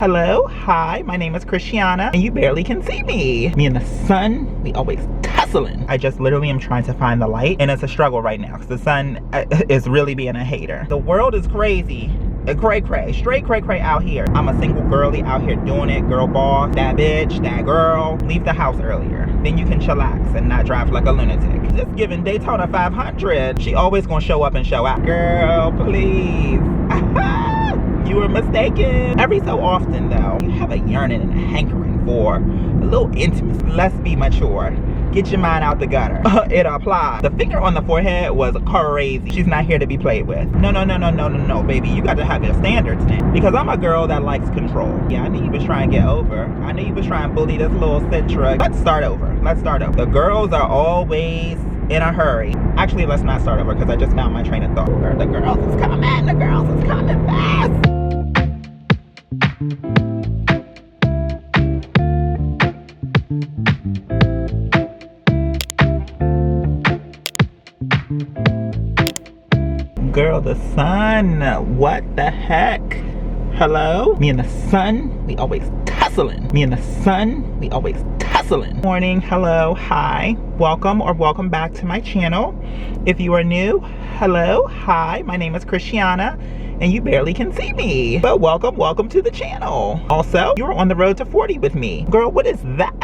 Hello, hi, my name is Christiana, and you barely can see me. Me and the sun, we always tussling. I just literally am trying to find the light, and it's a struggle right now, because the sun is really being a hater. The world is crazy. Cray, straight cray out here. I'm a single girly out here doing it, girl boss, that bitch, that girl. Leave the house earlier. Then you can chillax and not drive like a lunatic. Just giving Daytona 500. She always gonna show up and show out. Girl, please. You were mistaken. Every so often though, you have a yearning and a hankering for a little intimacy. Let's be mature. Get your mind out the gutter. It applies. The finger on the forehead was crazy. She's not here to be played with. No, baby. You got to have your standards now. Because I'm a girl that likes control. Yeah, I knew you was trying to get over. I knew you was trying to bully this little Centra. Let's start over. The girls are always in a hurry. Actually, let's not start over because I just found my train of thought. The girls is coming. The girls is coming fast. Girl, the sun, what the heck? Hello? Me and the sun, we always tussling. Morning, hello, hi, welcome or welcome back to my channel. If you are new, hello, hi, my name is Christiana, and you barely can see me. But welcome to the channel. Also, you're on the road to 40 with me. Girl, what is that?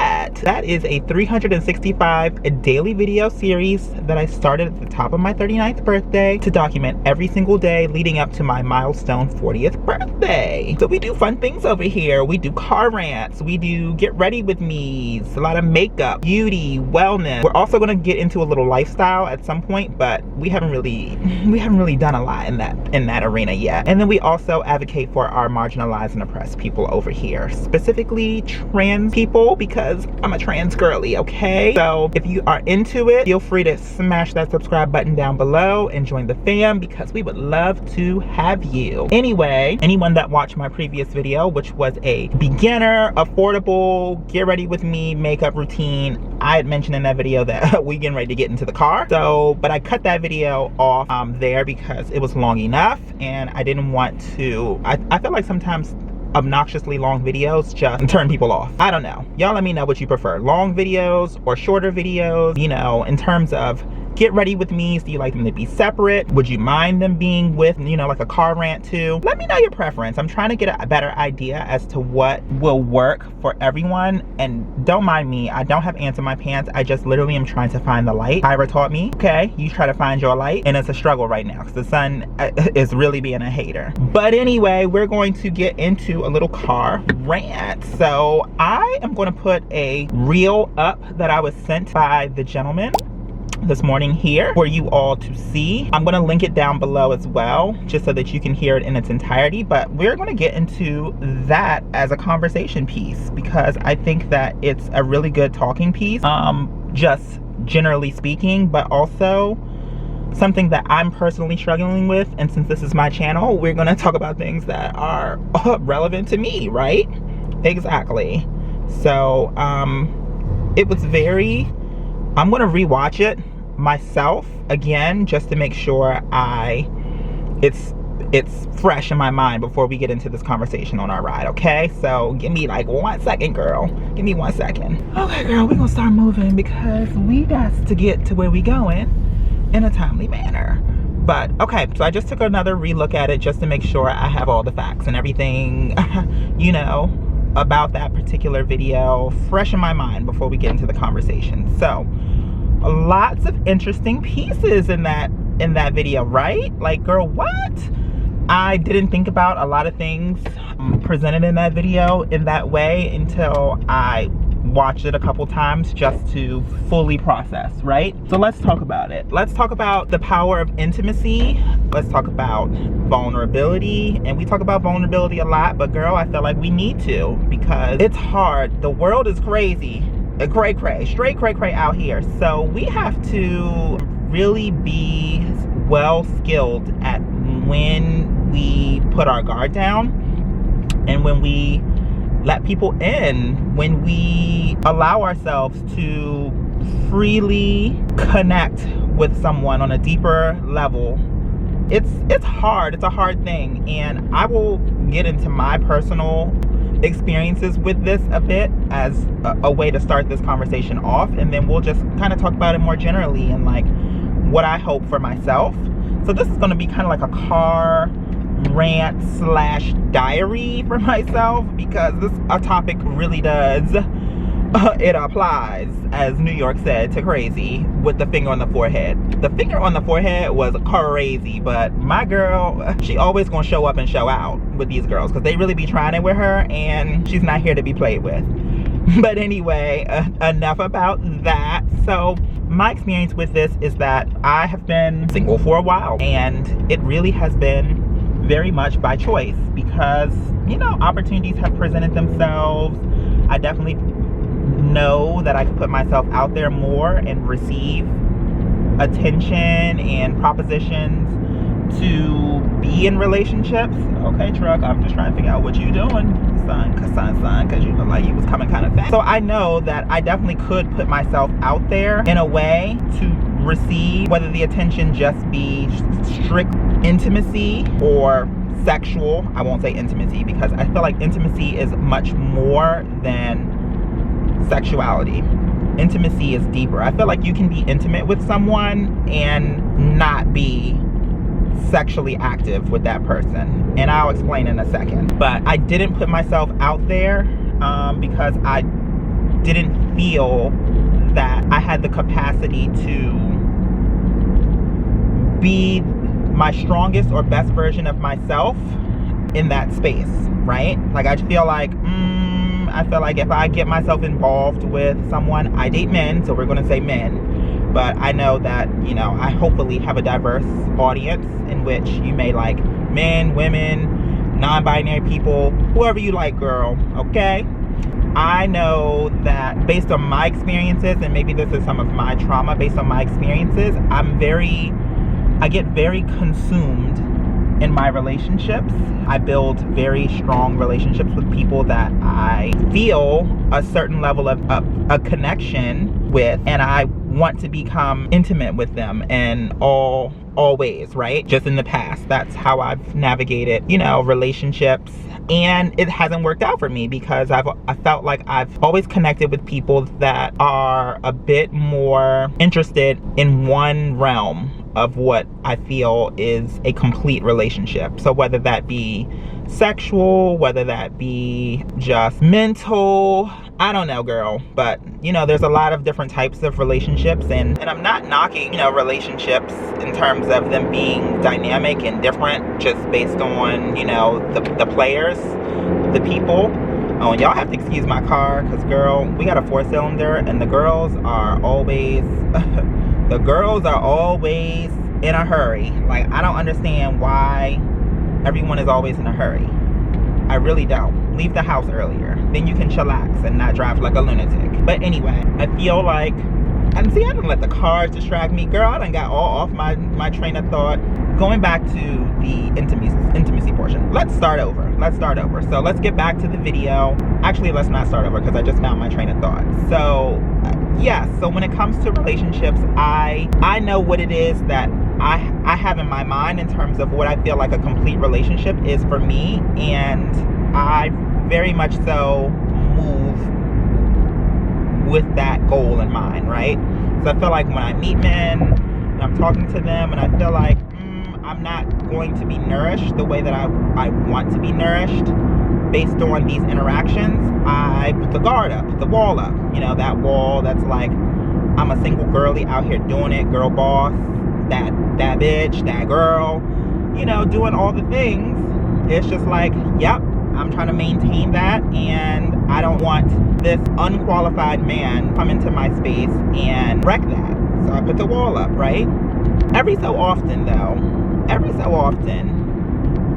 That is a 365 daily video series that I started at the top of my 39th birthday to document every single day leading up to my milestone 40th birthday. So we do fun things over here. We do car rants. We do get ready with me's, a lot of makeup, beauty, wellness. We're also gonna get into a little lifestyle at some point, but we haven't really done a lot in that arena yet. And then we also advocate for our marginalized and oppressed people over here, specifically trans people, because I'm a trans girly, okay? So if you are into it, feel free to smash that subscribe button down below and join the fam, because we would love to have you. Anyway, anyone that watched my previous video, which was a beginner, affordable, get ready with me makeup routine, I had mentioned in that video that we getting ready to get into the car. So, but I cut that video off there because it was long enough, and I didn't want to, I feel like sometimes obnoxiously long videos just turn people off. I don't know. Y'all let me know what you prefer. Long videos or shorter videos, you know, in terms of get ready with me. Do you like them to be separate? Would you mind them being with, you know, like a car rant too? Let me know your preference. I'm trying to get a better idea as to what will work for everyone. And don't mind me, I don't have ants in my pants. I just literally am trying to find the light. Ira taught me, okay, you try to find your light, and it's a struggle right now because the sun is really being a hater. But anyway, we're going to get into a little car rant. So I am going to put a reel up that I was sent by the gentleman this morning here for you all to see. I'm going to link it down below as well, just so that you can hear it in its entirety. But we're going to get into that as a conversation piece, because I think that it's a really good talking piece, just generally speaking, but also something that I'm personally struggling with. And since this is my channel, we're going to talk about things that are relevant to me, right? Exactly. So it was very, I'm going to rewatch it myself again just to make sure it's fresh in my mind before we get into this conversation on our ride, okay? So give me like 1 second, girl. Give me 1 second. Okay, girl, we're gonna start moving because we got to get to where we going in a timely manner. But okay, so I just took another relook at it just to make sure I have all the facts and everything, you know, about that particular video fresh in my mind before we get into the conversation. So lots of interesting pieces in that video, right? Like, girl, what? I didn't think about a lot of things presented in that video in that way until I watched it a couple times just to fully process, right? So let's talk about it. Let's talk about the power of intimacy. Let's talk about vulnerability. And we talk about vulnerability a lot, but girl, I feel like we need to, because it's hard. The world is crazy. Straight cray out here. So we have to really be well skilled at when we put our guard down and when we let people in, when we allow ourselves to freely connect with someone on a deeper level. It's hard. It's a hard thing, and I will get into my personal experiences with this a bit as a way to start this conversation off, and then we'll just kind of talk about it more generally and like what I hope for myself. So this is going to be kind of like a car rant slash diary for myself, because this topic really does it applies, as New York said, to crazy with the finger on the forehead. The finger on the forehead was crazy, but my girl, she always gonna show up and show out with these girls, because they really be trying it with her, and she's not here to be played with. But anyway, enough about that. So my experience with this is that I have been single for a while, and it really has been very much by choice, because, you know, opportunities have presented themselves. I definitely know that I can put myself out there more and receive attention and propositions to be in relationships. Okay, truck, I'm just trying to figure out what you doing, son, because you look like you was coming kind of fast. So I know that I definitely could put myself out there in a way to receive, whether the attention just be strict intimacy or sexual. I won't say intimacy, because I feel like intimacy is much more than sexuality. Intimacy is deeper. I feel like you can be intimate with someone and not be sexually active with that person, and I'll explain in a second. But I didn't put myself out there because I didn't feel that I had the capacity to be my strongest or best version of myself in that space, right? Like I feel like if I get myself involved with someone, I date men, so we're gonna say men, but I know that, you know, I hopefully have a diverse audience in which you may like men, women, non-binary people, whoever you like, girl, okay? I know that based on my experiences, and maybe this is some of my trauma, based on my experiences, I get very consumed in my relationships. I build very strong relationships with people that I feel a certain level of a connection with, and I want to become intimate with them in all ways, right? Just in the past, that's how I've navigated, you know, relationships. And it hasn't worked out for me, because I felt like I've always connected with people that are a bit more interested in one realm of what I feel is a complete relationship. So whether that be sexual, whether that be just mental, I don't know, girl. But, you know, there's a lot of different types of relationships, and I'm not knocking, you know, relationships in terms of them being dynamic and different just based on, you know, the players, the people. Oh, and y'all have to excuse my car, because, girl, we got a 4-cylinder, and the girls are always the girls are always in a hurry. Like, I don't understand why everyone is always in a hurry. I really don't. Leave the house earlier, then you can chillax and not drive like a lunatic. But anyway, I feel like, and see, I didn't let the cars distract me, girl. I done got all off my train of thought. Going back to the intimacy portion, let's start over. So let's get back to the video. Actually, let's not start over, because I just found my train of thought. So yes, so when it comes to relationships, I know what it is that I have in my mind in terms of what I feel like a complete relationship is for me, and I very much so move with that goal in mind, right? So I feel like when I meet men, and I'm talking to them, and I feel like I'm not going to be nourished the way that I want to be nourished based on these interactions, I put the guard up, put the wall up. You know, that wall that's like, I'm a single girly out here doing it, girl boss, that bitch, that girl, you know, doing all the things. It's just like, yep, I'm trying to maintain that, and I don't want this unqualified man come into my space and wreck that. So I put the wall up, right? Every so often,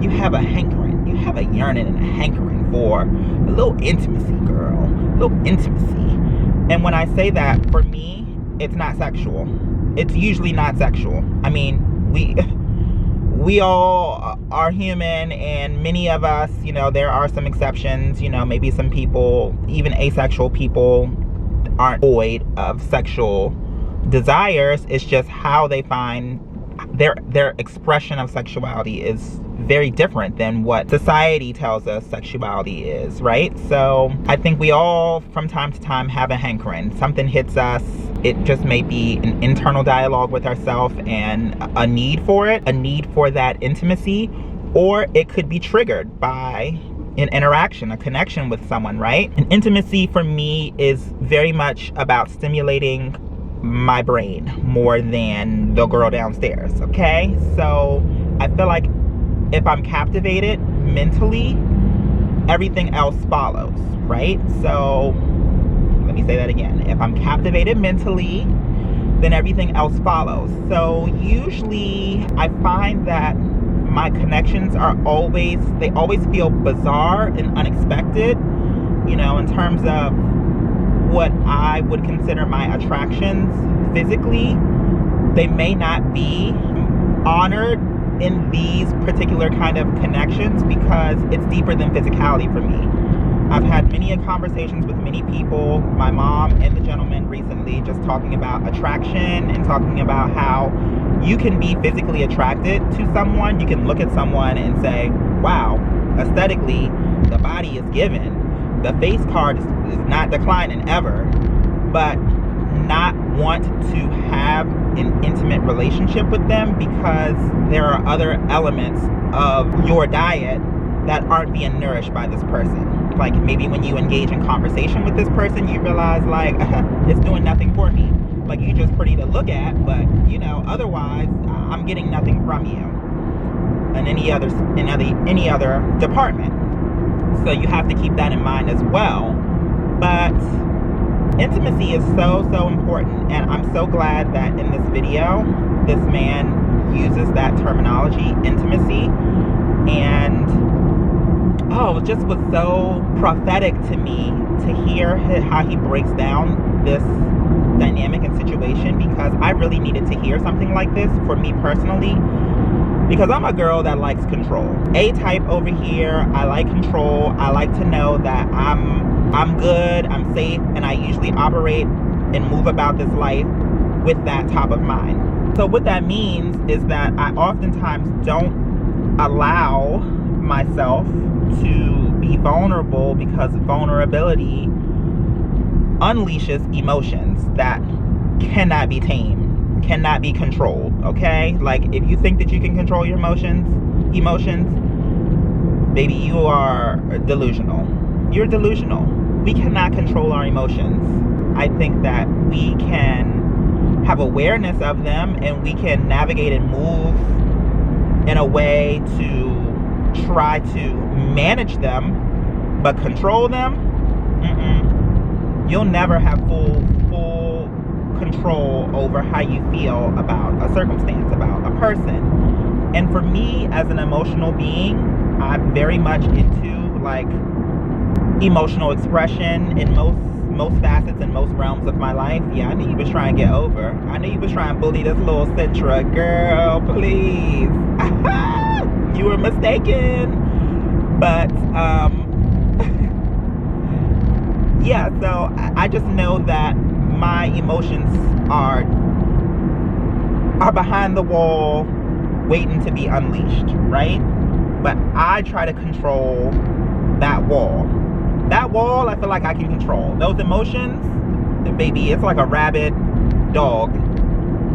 you have a hankering, you have a yearning and a hankering for a little intimacy, girl, a little intimacy. And when I say that, for me, it's not sexual. It's usually not sexual. I mean, we all are human, and many of us, you know, there are some exceptions, you know, maybe some people, even asexual people, aren't void of sexual desires. It's just how they find their expression of sexuality is very different than what society tells us sexuality is, right? So I think we all from time to time have a hankering. Something hits us. It just may be an internal dialogue with ourselves and a need for it, a need for that intimacy, or it could be triggered by an interaction, a connection with someone, right? And intimacy for me is very much about stimulating my brain more than the girl downstairs, okay? So I feel like if I'm captivated mentally, everything else follows, right? So let me say that again. If I'm captivated mentally, then everything else follows. So usually I find that my connections they always feel bizarre and unexpected, you know, in terms of what I would consider my attractions physically. They may not be honored in these particular kind of connections because it's deeper than physicality for me. I've had many conversations with many people, my mom and the gentleman recently, just talking about attraction and talking about how you can be physically attracted to someone. You can look at someone and say, wow, aesthetically, the body is given. The face card is not declining ever, but not want to have an intimate relationship with them because there are other elements of your diet that aren't being nourished by this person. Like maybe when you engage in conversation with this person, you realize like, it's doing nothing for me. Like you're just pretty to look at, but you know, otherwise I'm getting nothing from you in any other department. So you have to keep that in mind as well. But intimacy is so important, and I'm so glad that in this video this man uses that terminology, intimacy, and it just was so prophetic to me to hear how he breaks down this dynamic and situation, because I really needed to hear something like this for me personally, because I'm a girl that likes control. A-type over here. I like control. I like to know that I'm good, I'm safe, and I usually operate and move about this life with that top of mind. So what that means is that I oftentimes don't allow myself to be vulnerable, because vulnerability unleashes emotions that cannot be tamed, cannot be controlled, okay? Like if you think that you can control your emotions, baby, you are delusional. You're delusional. We cannot control our emotions. I think that we can have awareness of them, and we can navigate and move in a way to try to manage them, but control them, you'll never have full control over how you feel about a circumstance, about a person. And for me, as an emotional being, I'm very much into like emotional expression in most facets and most realms of my life. Yeah, I knew you was trying to get over. I knew you was trying to bully this little Centra girl, please. You were mistaken. But yeah, so I just know that my emotions are behind the wall waiting to be unleashed, right? But I try to control that wall. That wall, I feel like I can control. Those emotions, baby, it's like a rabid dog.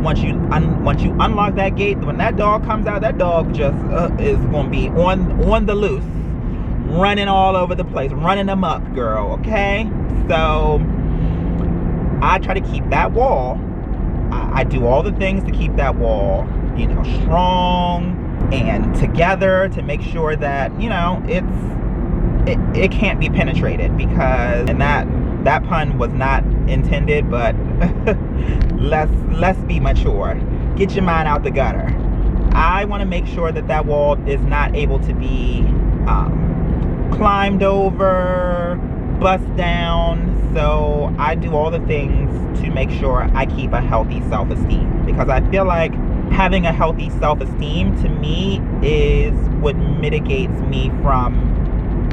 Once you unlock that gate, when that dog comes out, that dog just is going to be on the loose, running all over the place, running them up, girl, okay? So I try to keep that wall. I do all the things to keep that wall, you know, strong and together, to make sure that, you know, it can't be penetrated, because, and that pun was not intended, but let's be mature. Get your mind out the gutter. I want to make sure that that wall is not able to be climbed over, bust down. So I do all the things to make sure I keep a healthy self-esteem, because I feel like having a healthy self-esteem to me is what mitigates me from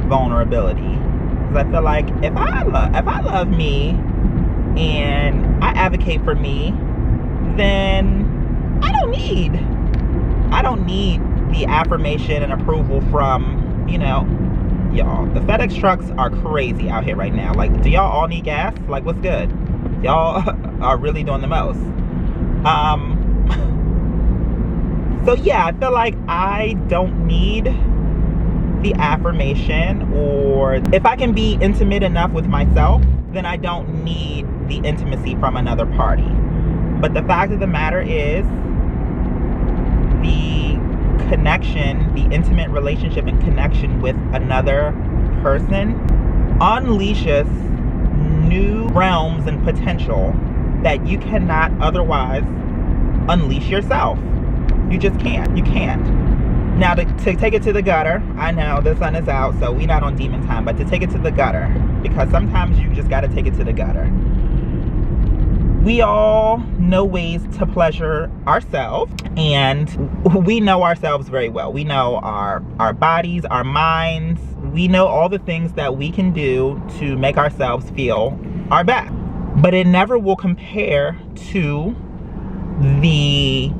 vulnerability. Because I feel like if I love me and I advocate for me, then I don't need I don't need the affirmation and approval from, y'all. The FedEx trucks are crazy out here right now. Like, do y'all all need gas? Like, what's good? Y'all are really doing the most. So yeah, I feel like I don't need the affirmation, or if I can be intimate enough with myself, then I don't need the intimacy from another party. But the fact of the matter is, the connection, the intimate relationship and connection with another person unleashes new realms and potential that you cannot otherwise unleash yourself. You just can't. You can't. Now, to take it to the gutter, I know the sun is out, so we're not on demon time, but to take it to the gutter, because sometimes you just got to take it to the gutter. We all know ways to pleasure ourselves, and we know ourselves very well. We know our bodies, our minds. We know all the things that we can do to make ourselves feel our best. But it never will compare to the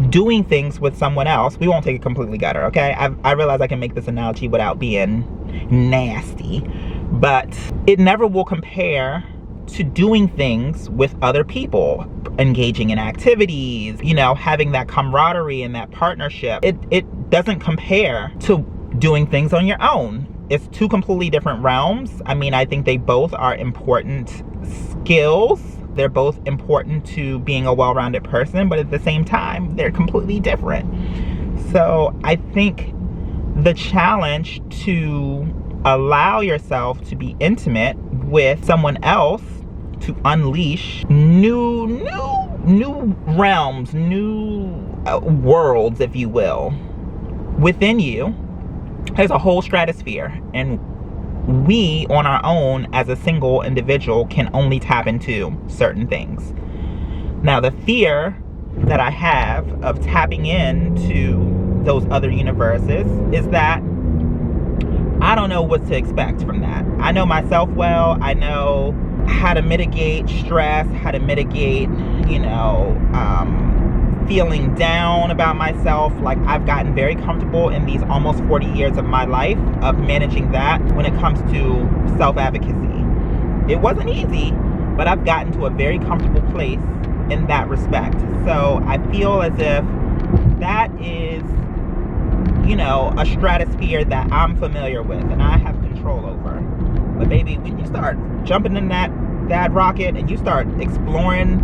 doing things with someone else. We won't take it completely gutter, okay? I realize I can make this analogy without being nasty, but it never will compare to doing things with other people, engaging in activities, having that camaraderie and that partnership. It doesn't compare to doing things on your own. It's two completely different realms. I mean, I think they both are important skills. They're both important to being a well-rounded person, but at the same time, they're completely different. So I think the challenge to allow yourself to be intimate with someone else, to unleash new realms, new worlds, if you will, within you, there's a whole stratosphere, and we on our own as a single individual can only tap into certain things. Now, the fear that I have of tapping into those other universes is that I don't know what to expect from that. I know myself well. I know how to mitigate stress, how to mitigate, feeling down about myself. Like, I've gotten very comfortable in these almost 40 years of my life of managing that when it comes to self-advocacy. It wasn't easy, but I've gotten to a very comfortable place in that respect. So I feel as if that is, a stratosphere that I'm familiar with and I have control over. But baby, when you start jumping in that rocket and you start exploring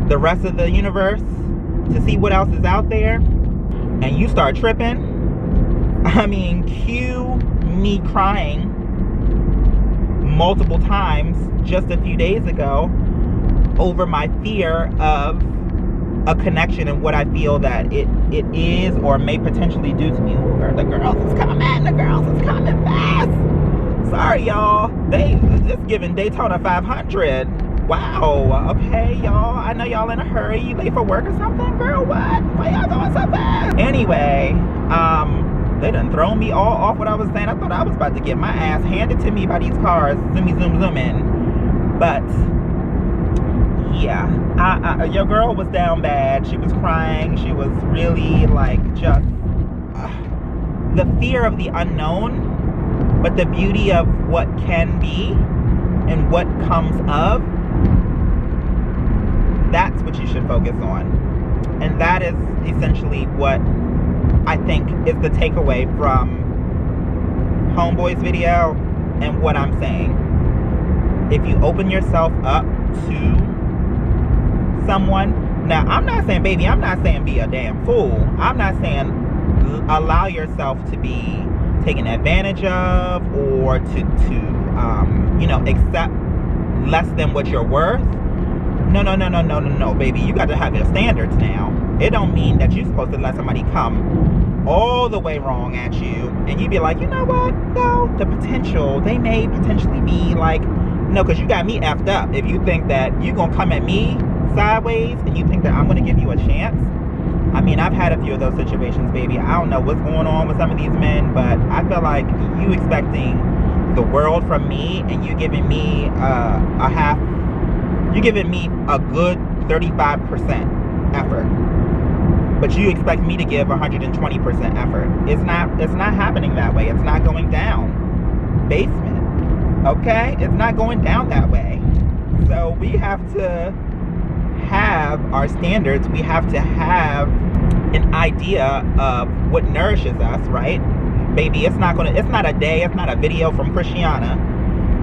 the rest of the universe to see what else is out there, and you start tripping, cue me crying multiple times just a few days ago over my fear of a connection and what I feel that it is or may potentially do to me. The girls is coming fast. Sorry, y'all. It's giving Daytona 500. Wow, okay, y'all. I know y'all in a hurry. You late for work or something? Girl, what? Why y'all going so fast? Anyway, they done thrown me all off what I was saying. I thought I was about to get my ass handed to me by these cars. Zoom in. But, yeah. Your girl was down bad. She was crying. She was really, just the fear of the unknown, but the beauty of what can be and what comes of. That's what you should focus on. And that is essentially what I think is the takeaway from Homeboy's video and what I'm saying. If you open yourself up to someone, now I'm not saying be a damn fool. I'm not saying allow yourself to be taken advantage of or to accept less than what you're worth. No, baby. You got to have your standards now. It don't mean that you're supposed to let somebody come all the way wrong at you and you be like, you know what? No, the potential, they may potentially be like, no, because you got me effed up. If you think that you're going to come at me sideways and you think that I'm going to give you a chance. I've had a few of those situations, baby. I don't know what's going on with some of these men, but I feel like you expecting the world from me and you giving me you're giving me a good 35% effort. but you expect me to give 120% effort. It's not happening that way. It's not going down. Basement. Okay? It's not going down that way. So we have to have our standards. We have to have an idea of what nourishes us, right? Baby, it's not a day, it's not a video from Christiana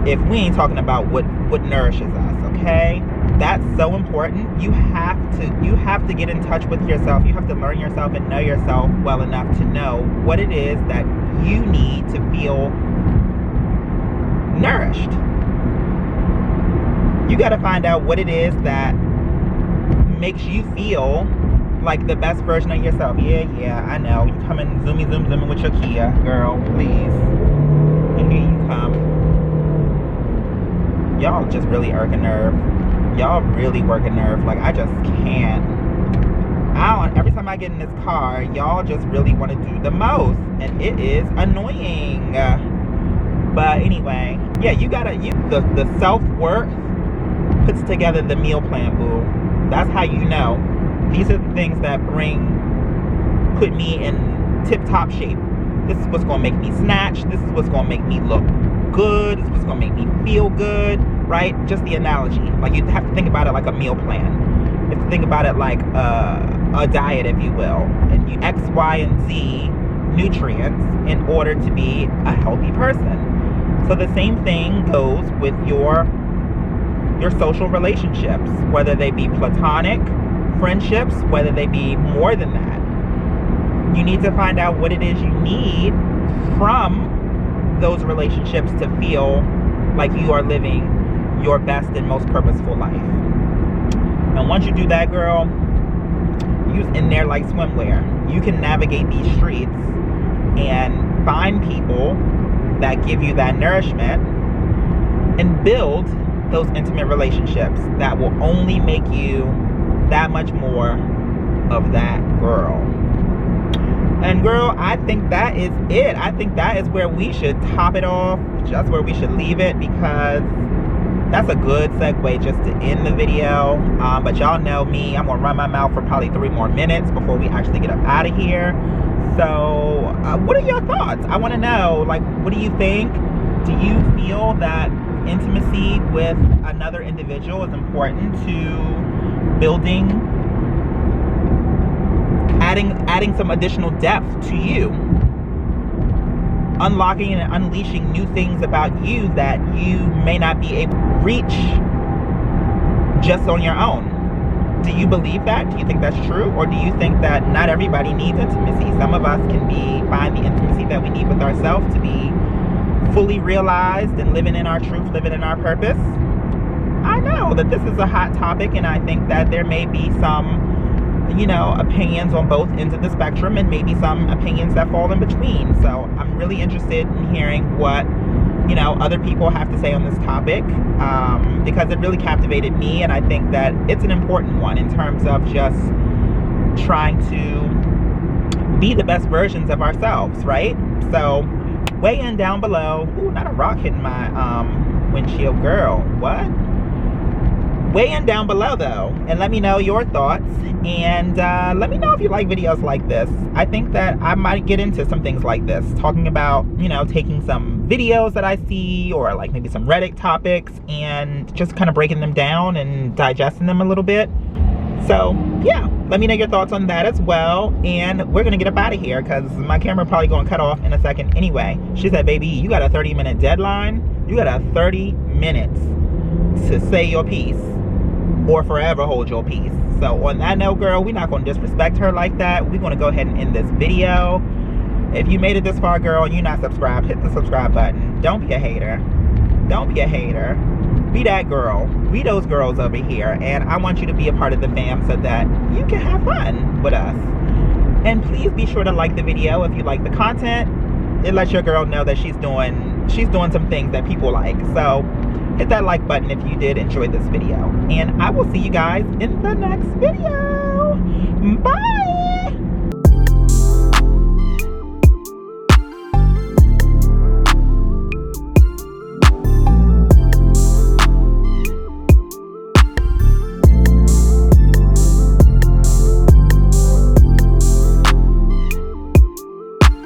if we ain't talking about what nourishes us, okay? That's so important. You have to get in touch with yourself. You have to learn yourself and know yourself well enough to know what it is that you need to feel nourished. You got to find out what it is that makes you feel like the best version of yourself. Yeah, I know. You come in zooming with your Kia, girl, please. And here you come. Y'all just really irk a nerve. Y'all really work a nerve. Like, I just can't. Every time I get in this car, y'all just really want to do the most. And it is annoying. But anyway, yeah, the self-worth puts together the meal plan, boo. That's how you know. These are the things that put me in tip-top shape. This is what's going to make me snatch. This is what's going to make me look good. This is what's going to make me feel good, right? Just the analogy. Like, you have to think about it like a meal plan. You have to think about it like a diet, if you will. And you X, Y, and Z nutrients in order to be a healthy person. So the same thing goes with your social relationships, whether they be platonic friendships, whether they be more than that. You need to find out what it is you need from those relationships to feel like you are living your best and most purposeful life. And once you do that, girl, you's in there like swimwear. You can navigate these streets and find people that give you that nourishment and build those intimate relationships that will only make you that much more of that girl. And girl, I think that is it. I think that is where we should top it off. That's where we should leave it, because that's a good segue just to end the video. But y'all know me, I'm gonna run my mouth for probably 3 more minutes before we actually get up out of here. So what are your thoughts? I want to know, like, what do you think? Do you feel that intimacy with another individual is important to building, adding some additional depth to you, unlocking and unleashing new things about you that you may not be able to reach just on your own? Do you believe that? Do you think that's true? Or do you think that not everybody needs intimacy? Some of us can find the intimacy that we need with ourselves to be fully realized and living in our truth, living in our purpose. I know that this is a hot topic, and I think that there may be some, opinions on both ends of the spectrum, and maybe some opinions that fall in between. So I'm really interested in hearing what, other people have to say on this topic, because it really captivated me, and I think that it's an important one in terms of just trying to be the best versions of ourselves, right? So weigh in down below. Ooh, not a rock hitting my windshield, girl. What? Weigh in down below though, and let me know your thoughts, and let me know if you like videos like this. I think that I might get into some things like this, talking about, taking some videos that I see, or like maybe some Reddit topics, and just kind of breaking them down and digesting them a little bit. So yeah, let me know your thoughts on that as well, and we're gonna get up out of here because my camera probably gonna cut off in a second anyway. She said, baby, you got a 30-minute deadline. You got a 30 minutes to say your piece, or forever hold your peace. So on that note, girl, we're not going to disrespect her like that. We're going to go ahead and end this video. If you made it this far, girl, and you're not subscribed, hit the subscribe button. Don't be a hater. Don't be a hater. Be that girl. Be those girls over here. And I want you to be a part of the fam so that you can have fun with us. And please be sure to like the video if you like the content. It lets your girl know that she's doing some things that people like. So hit that like button if you did enjoy this video. And I will see you guys in the next video. Bye!